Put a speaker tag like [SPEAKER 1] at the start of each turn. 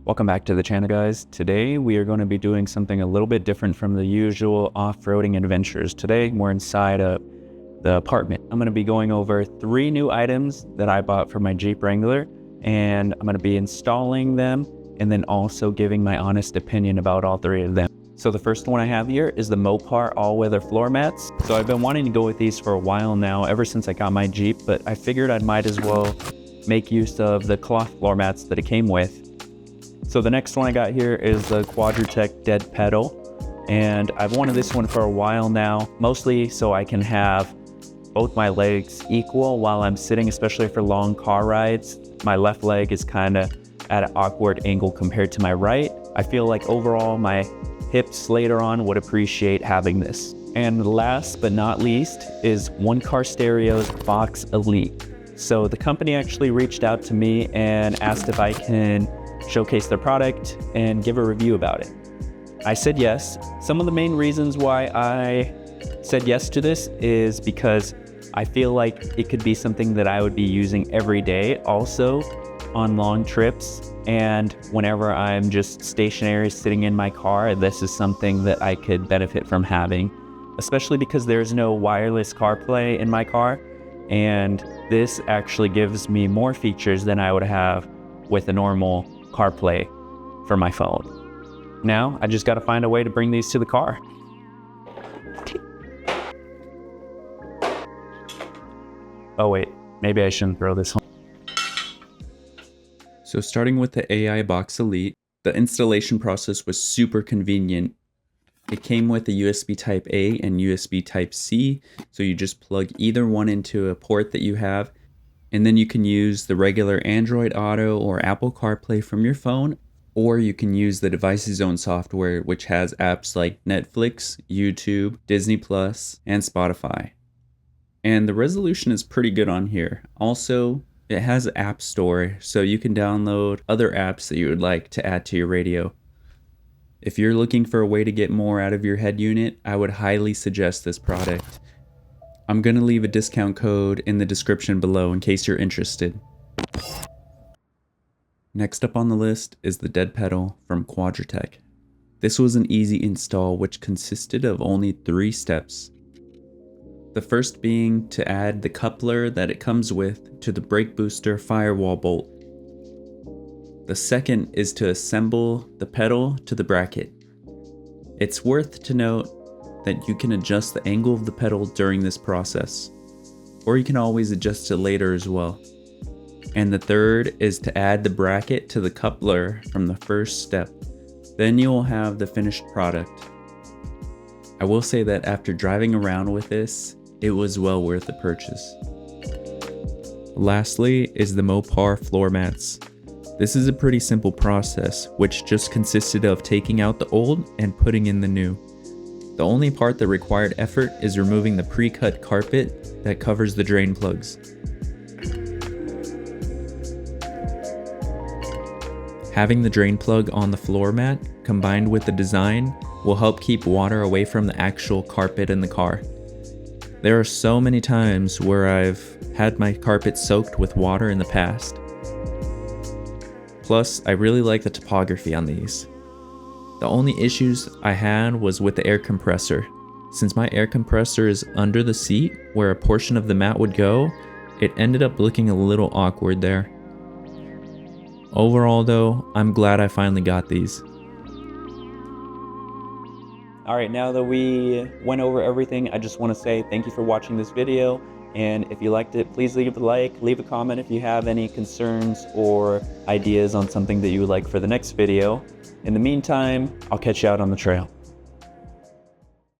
[SPEAKER 1] Welcome back to the channel, guys. Today we are going to be doing something a little bit different from the usual off-roading adventures. Today we're inside of the apartment. I'm going to be going over 3 new items that I bought for my Jeep Wrangler, and I'm going to be installing them and then also giving my honest opinion about all 3 of them. So the first one I have here is the Mopar all-weather floor mats. So I've been wanting to go with these for a while now, ever since I got my Jeep, but I figured I might as well make use of the cloth floor mats that it came with. So the next one I got here is the Quadratec dead pedal, and I've wanted this one for a while now, mostly so I can have both my legs equal while I'm sitting, especially for long car rides. My left leg is kind of at an awkward angle compared to my right. I feel like overall my hips later on would appreciate having this. And last but not least is OneCarStereo's Box Elite. So the company actually reached out to me and asked if I can showcase their product and give a review about it. I said yes. Some of the main reasons why I said yes to this is because I feel like it could be something that I would be using every day, also on long trips, and whenever I'm just stationary sitting in my car, this is something that I could benefit from having, especially because there's no wireless CarPlay in my car, and this actually gives me more features than I would have with a normal CarPlay for my phone. Now I just got to find a way to bring these to the car. Oh wait, maybe I shouldn't throw this home. So starting with the AI Box Elite, the installation process was super convenient. It came with a USB Type A and USB Type C, so you just plug either one into a port that you have, and then you can use the regular Android Auto or Apple CarPlay from your phone, or you can use the device's own software, which has apps like Netflix, YouTube, Disney Plus, and Spotify. And the resolution is pretty good on here. Also, it has an app store, so you can download other apps that you would like to add to your radio. If you're looking for a way to get more out of your head unit, I would highly suggest this product. I'm going to leave a discount code in the description below in case you're interested. Next up on the list is the dead pedal from Quadratec. This was an easy install which consisted of only 3 steps. The first being to add the coupler that it comes with to the brake booster firewall bolt. The second is to assemble the pedal to the bracket. It's worth to note that you can adjust the angle of the pedal during this process, or you can always adjust it later as well. And the third is to add the bracket to the coupler from the first step. Then you will have the finished product. I will say that after driving around with this, it was well worth the purchase. Lastly is the Mopar floor mats. This is a pretty simple process, which just consisted of taking out the old and putting in the new. The only part that required effort is removing the pre-cut carpet that covers the drain plugs. Having the drain plug on the floor mat combined with the design will help keep water away from the actual carpet in the car. There are so many times where I've had my carpet soaked with water in the past. Plus, I really like the topography on these. The only issues I had was with the air compressor. Since my air compressor is under the seat where a portion of the mat would go, it ended up looking a little awkward there. Overall though, I'm glad I finally got these. Alright, now that we went over everything, I just want to say thank you for watching this video, and if you liked it, please leave a like, leave a comment if you have any concerns or ideas on something that you would like for the next video. In the meantime, I'll catch you out on the trail.